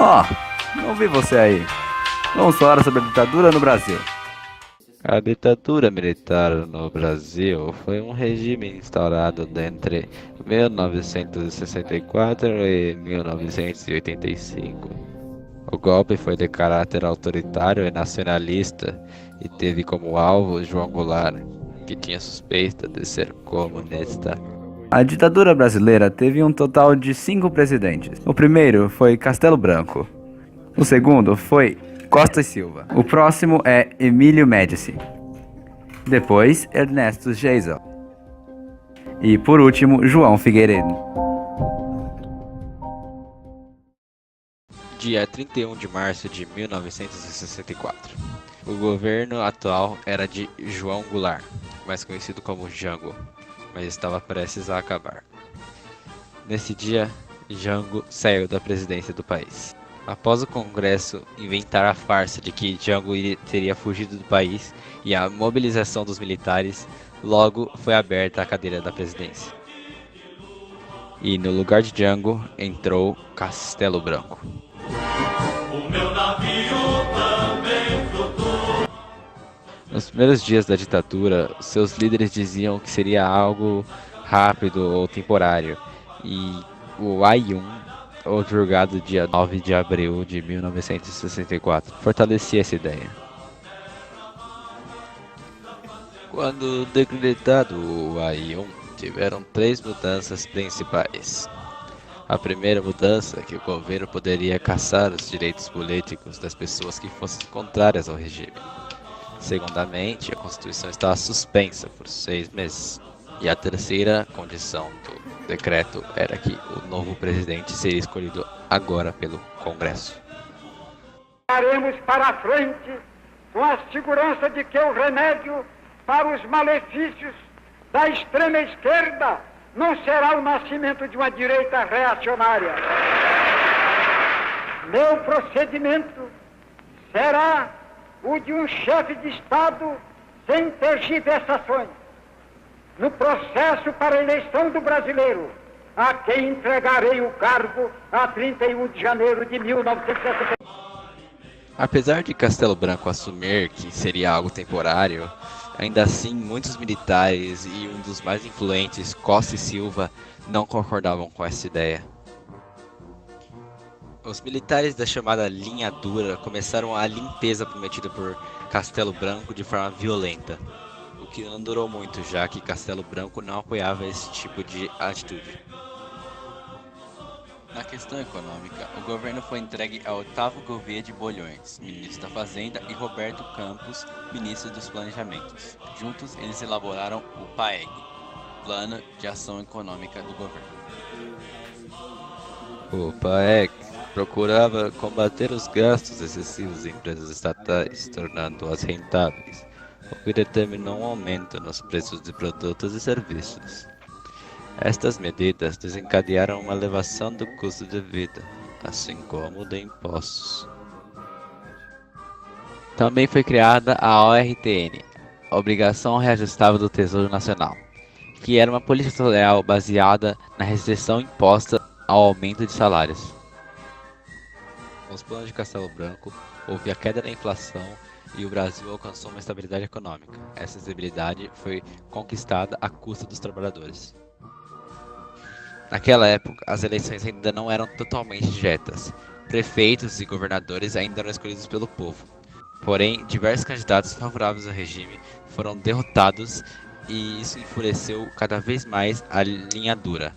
Ó, não vi você aí. Vamos falar sobre a ditadura no Brasil. A ditadura militar no Brasil foi um regime instaurado entre 1964 e 1985. O golpe foi de caráter autoritário e nacionalista e teve como alvo João Goulart, que tinha suspeita de ser comunista. A ditadura brasileira teve um total de 5 presidentes. O primeiro foi Castelo Branco. O segundo foi Costa e Silva. O próximo é Emílio Médici. Depois, Ernesto Geisel. E por último, João Figueiredo. Dia 31 de março de 1964. O governo atual era de João Goulart, mais conhecido como Jango, mas estava prestes a acabar. Nesse dia, Jango saiu da presidência do país. Após o Congresso inventar a farsa de que Jango teria fugido do país e a mobilização dos militares, logo foi aberta a cadeira da presidência. E no lugar de Jango entrou Castelo Branco. O meu navio também flutua. Nos primeiros dias da ditadura, seus líderes diziam que seria algo rápido ou temporário, e o AI-1, julgado dia 9 de abril de 1964, fortalecia essa ideia. Quando decretado o AI-1, tiveram 3 mudanças principais. A primeira mudança é que o governo poderia caçar os direitos políticos das pessoas que fossem contrárias ao regime. Segundamente, a Constituição estava suspensa por 6 meses. E a terceira condição do decreto era que o novo presidente seria escolhido agora pelo Congresso. Faremos para a frente com a segurança de que o remédio para os malefícios da extrema esquerda não será o nascimento de uma direita reacionária. Meu procedimento será o de um chefe de Estado sem tergiversações, no processo para a eleição do brasileiro, a quem entregarei o cargo a 31 de janeiro de 1970. Apesar de Castelo Branco assumir que seria algo temporário, ainda assim muitos militares e um dos mais influentes, Costa e Silva, não concordavam com essa ideia. Os militares da chamada Linha Dura começaram a limpeza prometida por Castelo Branco de forma violenta, o que não durou muito, já que Castelo Branco não apoiava esse tipo de atitude. Na questão econômica, o governo foi entregue ao Otávio Gouveia de Bulhões, ministro da Fazenda, e Roberto Campos, ministro dos Planejamentos. Juntos, eles elaboraram o PAEG, Plano de Ação Econômica do Governo. O PAEG procurava combater os gastos excessivos em empresas estatais, tornando-as rentáveis, o que determinou um aumento nos preços de produtos e serviços. Estas medidas desencadearam uma elevação do custo de vida, assim como de impostos. Também foi criada a ORTN, Obrigação Reajustável do Tesouro Nacional, que era uma política salarial baseada na restrição imposta ao aumento de salários. Com os planos de Castelo Branco, houve a queda da inflação e o Brasil alcançou uma estabilidade econômica. Essa estabilidade foi conquistada à custa dos trabalhadores. Naquela época, as eleições ainda não eram totalmente diretas. Prefeitos e governadores ainda eram escolhidos pelo povo. Porém, diversos candidatos favoráveis ao regime foram derrotados e isso enfureceu cada vez mais a linha dura.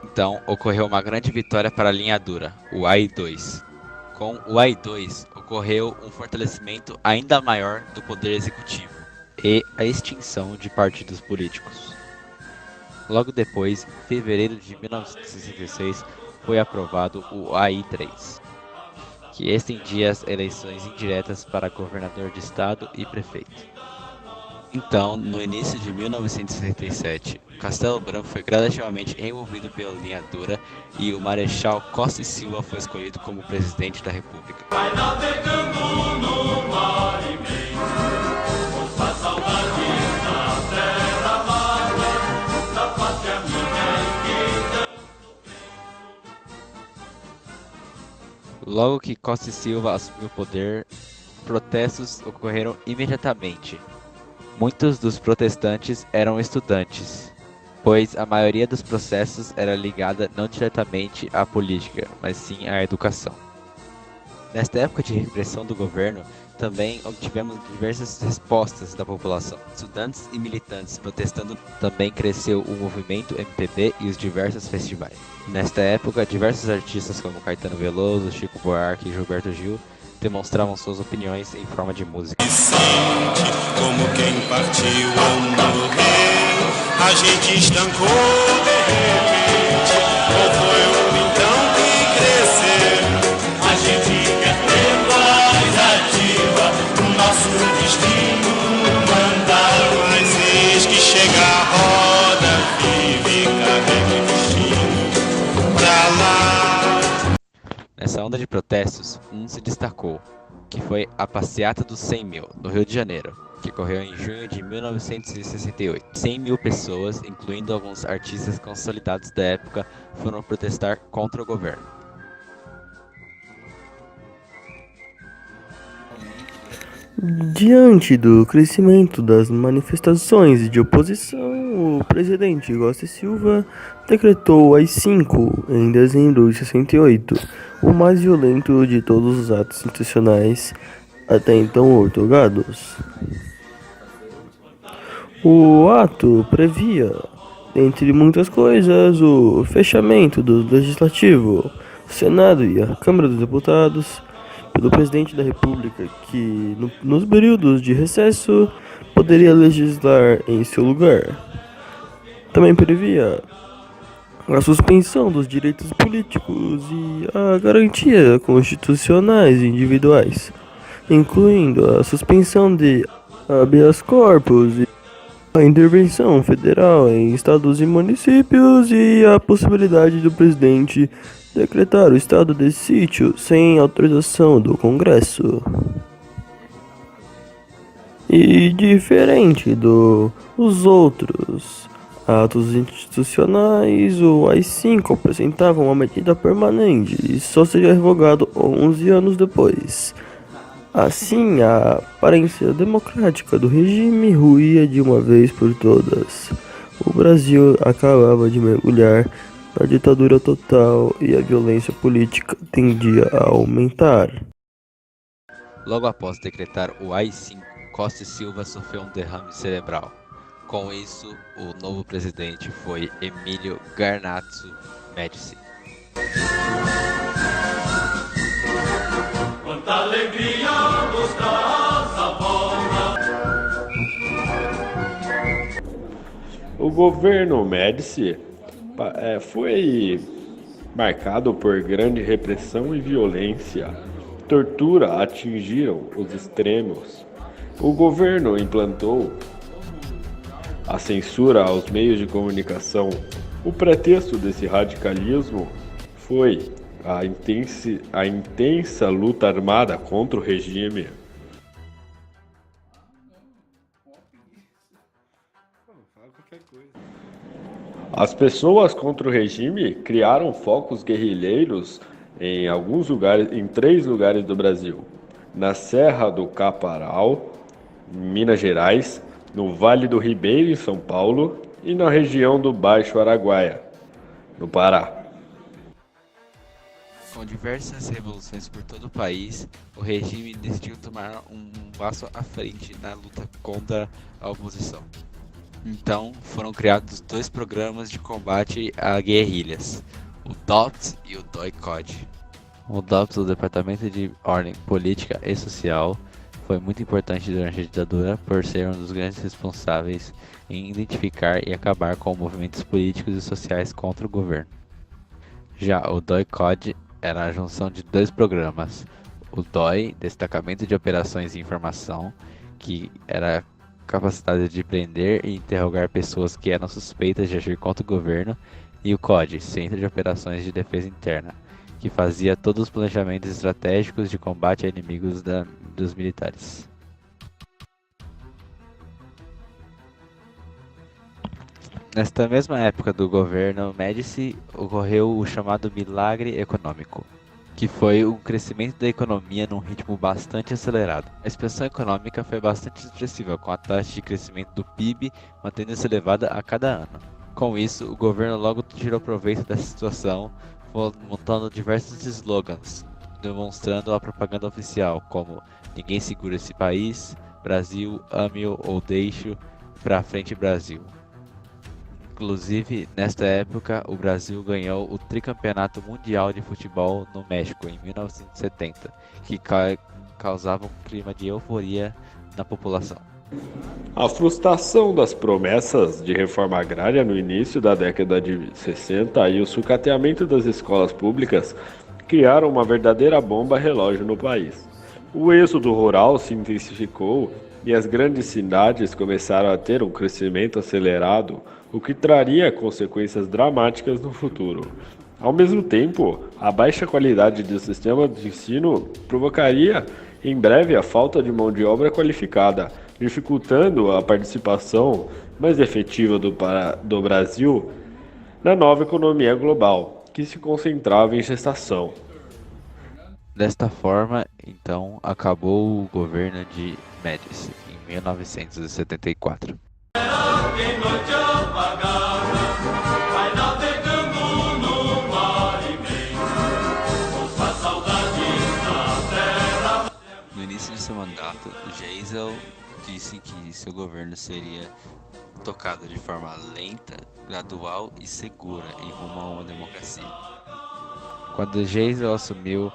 Então, ocorreu uma grande vitória para a linha dura, o AI-2. Com o AI-2, ocorreu um fortalecimento ainda maior do poder executivo e a extinção de partidos políticos. Logo depois, em fevereiro de 1966, foi aprovado o AI-3, que estendia as eleições indiretas para governador de estado e prefeito. Então, no início de 1967, Castelo Branco foi gradativamente removido pela linha dura e o Marechal Costa e Silva foi escolhido como presidente da República. Vai navegando no mar imenso, com a saudade da terra amada, da pátria minha e querida. Logo que Costa e Silva assumiu o poder, protestos ocorreram imediatamente. Muitos dos protestantes eram estudantes, pois a maioria dos processos era ligada não diretamente à política, mas sim à educação. Nesta época de repressão do governo, também obtivemos diversas respostas da população. Estudantes e militantes protestando, também cresceu o movimento MPB e os diversos festivais. Nesta época, diversos artistas como Caetano Veloso, Chico Buarque e Gilberto Gil demonstravam suas opiniões em forma de música. Sente como quem partiu ou morreu, a gente estancou de repente, ou foi então que cresceu? A gente quer ter voz ativa, o nosso destino mandar. Mas eis que chega a roda, vive carrega o destino pra lá. Nessa onda de protestos, um se destacou, que foi a Passeata dos 100 Mil, no Rio de Janeiro, que ocorreu em junho de 1968. 100 mil pessoas, incluindo alguns artistas consolidados da época, foram protestar contra o governo. Diante do crescimento das manifestações de oposição, o presidente Costa e Silva decretou o AI-5 em dezembro de 68, o mais violento de todos os atos institucionais até então outorgados. O ato previa, entre muitas coisas, o fechamento do Legislativo, Senado e a Câmara dos Deputados pelo presidente da República, que nos períodos de recesso poderia legislar em seu lugar. Também previa a suspensão dos direitos políticos e a garantia constitucionais e individuais, incluindo a suspensão de habeas corpus e a intervenção federal em estados e municípios e a possibilidade do presidente decretar o estado de sítio sem autorização do Congresso. E diferente dos outros atos institucionais, o AI-5 apresentava uma medida permanente e só seria revogado 11 anos depois. Assim, a aparência democrática do regime ruía de uma vez por todas. O Brasil acabava de mergulhar na ditadura total e a violência política tendia a aumentar. Logo após decretar o AI-5, Costa e Silva sofreu um derrame cerebral. Com isso, o novo presidente foi Emílio Garnazzo Médici. Quanta alegria nos traz a volta. O governo Médici foi marcado por grande repressão e violência. Tortura atingiram os extremos. O governo implantou a censura aos meios de comunicação. O pretexto desse radicalismo foi a intensa luta armada contra o regime. As pessoas contra o regime criaram focos guerrilheiros em 3 lugares do Brasil: na Serra do Caparal, Minas Gerais, no Vale do Ribeiro, em São Paulo, e na região do Baixo Araguaia, no Pará. Com diversas revoluções por todo o país, o regime decidiu tomar um passo à frente na luta contra a oposição. Então, foram criados 2 programas de combate a guerrilhas, o DOPS e o DOI-CODE. O DOPS, o Departamento de Ordem Política e Social, foi muito importante durante a ditadura por ser um dos grandes responsáveis em identificar e acabar com movimentos políticos e sociais contra o governo. Já o DOI-CODE era a junção de 2 programas, o DOI, Destacamento de Operações e Informação, que era capacidade de prender e interrogar pessoas que eram suspeitas de agir contra o governo, e o CODE, Centro de Operações de Defesa Interna, que fazia todos os planejamentos estratégicos de combate a inimigos dos militares. Nesta mesma época do governo Médici, ocorreu o chamado Milagre Econômico. que foi o crescimento da economia num ritmo bastante acelerado. A expansão econômica foi bastante expressiva, com a taxa de crescimento do PIB mantendo-se elevada a cada ano. Com isso, o governo logo tirou proveito dessa situação, montando diversos slogans, demonstrando a propaganda oficial, como "Ninguém segura esse país", "Brasil, ame-o ou deixe-o", "Pra frente Brasil". Inclusive, nesta época, o Brasil ganhou o tricampeonato mundial de futebol no México em 1970, que causava um clima de euforia na população. A frustração das promessas de reforma agrária no início da década de 60 e o sucateamento das escolas públicas criaram uma verdadeira bomba relógio no país. O êxodo rural se intensificou e as grandes cidades começaram a ter um crescimento acelerado, o que traria consequências dramáticas no futuro. Ao mesmo tempo, a baixa qualidade do sistema de ensino provocaria em breve a falta de mão de obra qualificada, dificultando a participação mais efetiva do Brasil na nova economia global, que se concentrava em gestação. Desta forma, então, acabou o governo de Médici em 1974. Em noite apagada, vai navegando no mar imenso, com a saudade da terra. No início de seu mandato, Geisel disse que seu governo seria tocado de forma lenta, gradual e segura em rumo a uma democracia. Quando Geisel assumiu,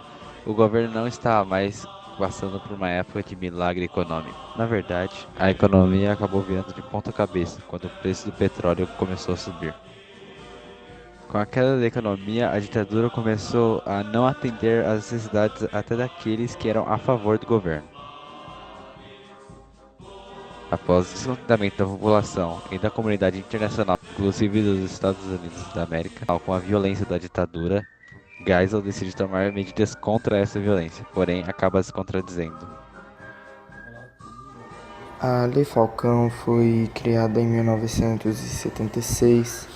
o governo não estava mais passando por uma época de milagre econômico. Na verdade, a economia acabou virando de ponta cabeça quando o preço do petróleo começou a subir. Com a queda da economia, a ditadura começou a não atender às necessidades até daqueles que eram a favor do governo. Após o descontentamento da população e da comunidade internacional, inclusive dos Estados Unidos da América, com a violência da ditadura, Geisel decide tomar medidas contra essa violência, porém acaba se contradizendo. A Lei Falcão foi criada em 1976,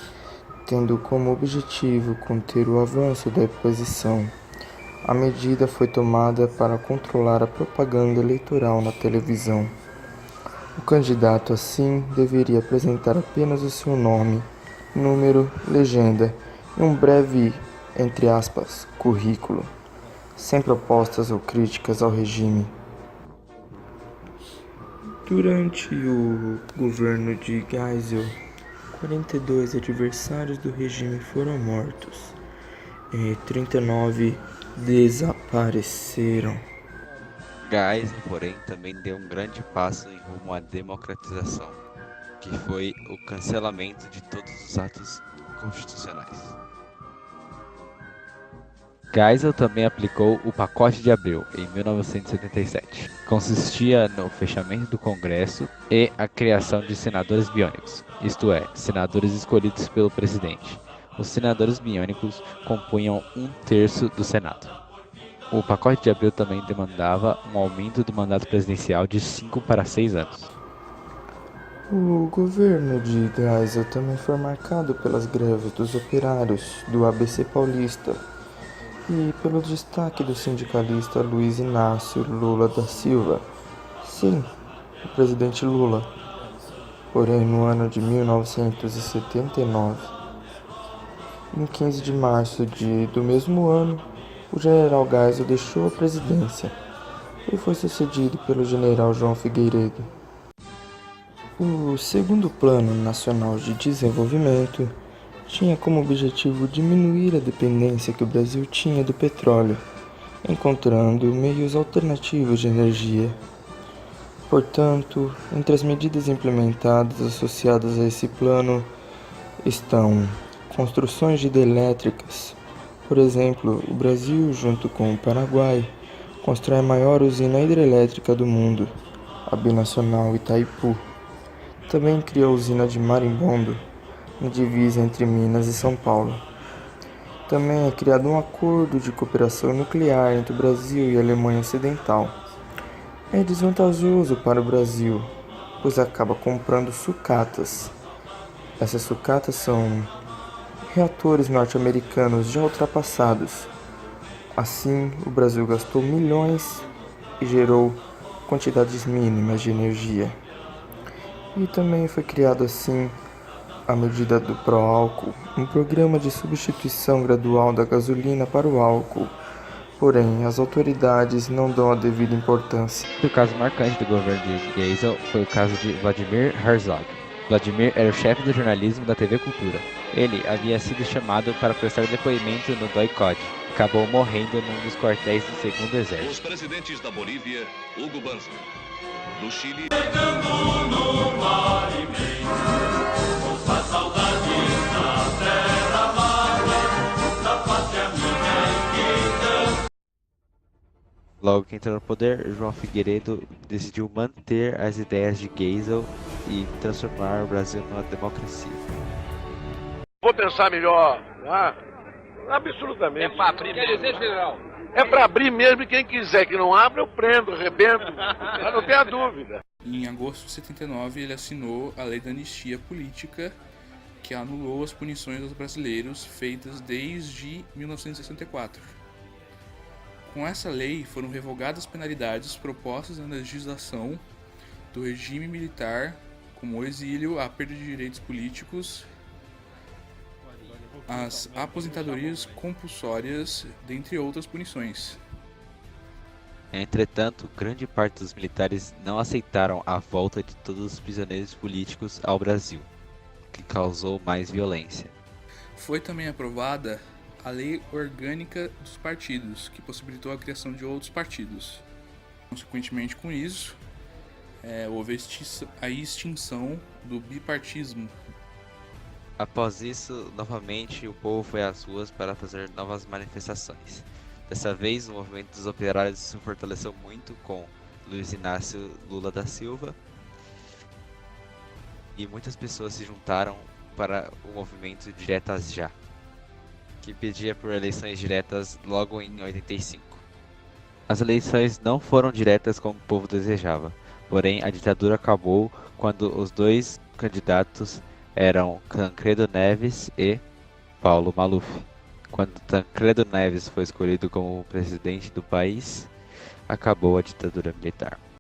tendo como objetivo conter o avanço da oposição. A medida foi tomada para controlar a propaganda eleitoral na televisão. O candidato, assim, deveria apresentar apenas o seu nome, número, legenda e um breve, entre aspas, currículo, sem propostas ou críticas ao regime. Durante o governo de Geisel, 42 adversários do regime foram mortos e 39 desapareceram. Geisel, porém, também deu um grande passo em rumo à democratização, que foi o cancelamento de todos os atos constitucionais. Geisel também aplicou o Pacote de Abril em 1977. Consistia no fechamento do Congresso e a criação de senadores biônicos, isto é, senadores escolhidos pelo presidente. Os senadores biônicos compunham 1/3 do Senado. O Pacote de Abril também demandava um aumento do mandato presidencial de 5 para 6 anos. O governo de Geisel também foi marcado pelas greves dos operários do ABC Paulista e pelo destaque do sindicalista Luiz Inácio Lula da Silva. Sim, o presidente Lula. Porém, no ano de 1979, em 15 de março do mesmo ano, o general Geisel deixou a presidência e foi sucedido pelo general João Figueiredo. O segundo Plano Nacional de Desenvolvimento tinha como objetivo diminuir a dependência que o Brasil tinha do petróleo, encontrando meios alternativos de energia. Portanto, entre as medidas implementadas associadas a esse plano estão construções de hidrelétricas. Por exemplo, o Brasil, junto com o Paraguai, constrói a maior usina hidrelétrica do mundo, a Binacional Itaipu. Também criou a usina de Marimbondo, na divisa entre Minas e São Paulo. Também é criado um acordo de cooperação nuclear entre o Brasil e a Alemanha Ocidental. É desvantajoso para o Brasil, pois acaba comprando sucatas. Essas sucatas são reatores norte-americanos já ultrapassados. Assim, o Brasil gastou milhões e gerou quantidades mínimas de energia. E também foi criado assim a medida do pró-álcool, um programa de substituição gradual da gasolina para o álcool. Porém, as autoridades não dão a devida importância. O caso marcante do governo de Geisel foi o caso de Vladimir Herzog. Vladimir era o chefe do jornalismo da TV Cultura. Ele havia sido chamado para prestar depoimento no DOI-CODE. Acabou morrendo num dos quartéis do Segundo Exército. Os presidentes da Bolívia, Hugo Banzo. Do Chile, no mar imenso, ouça a saudade da terra amada, da pátria minha querida. Logo que entrou no poder, João Figueiredo decidiu manter as ideias de Geisel e transformar o Brasil numa democracia. Vou pensar melhor, tá? Absolutamente. É para abrir mesmo. É para abrir mesmo, e quem quiser que não abra, eu prendo, arrebento, mas não tenha dúvida. Em agosto de 79, ele assinou a Lei da Anistia Política, que anulou as punições aos brasileiros feitas desde 1964. Com essa lei, foram revogadas penalidades propostas na legislação do regime militar, como o exílio, a perda de direitos políticos, as aposentadorias compulsórias, dentre outras punições. Entretanto, grande parte dos militares não aceitaram a volta de todos os prisioneiros políticos ao Brasil, o que causou mais violência. Foi também aprovada a Lei Orgânica dos Partidos, que possibilitou a criação de outros partidos. Consequentemente com isso, houve a extinção do bipartismo. Após isso, novamente, o povo foi às ruas para fazer novas manifestações. Dessa vez, o movimento dos operários se fortaleceu muito com Luiz Inácio Lula da Silva e muitas pessoas se juntaram para o movimento Diretas Já, que pedia por eleições diretas logo em 85. As eleições não foram diretas como o povo desejava, porém a ditadura acabou quando os dois candidatos eram Tancredo Neves e Paulo Maluf. Quando Tancredo Neves foi escolhido como presidente do país, acabou a ditadura militar.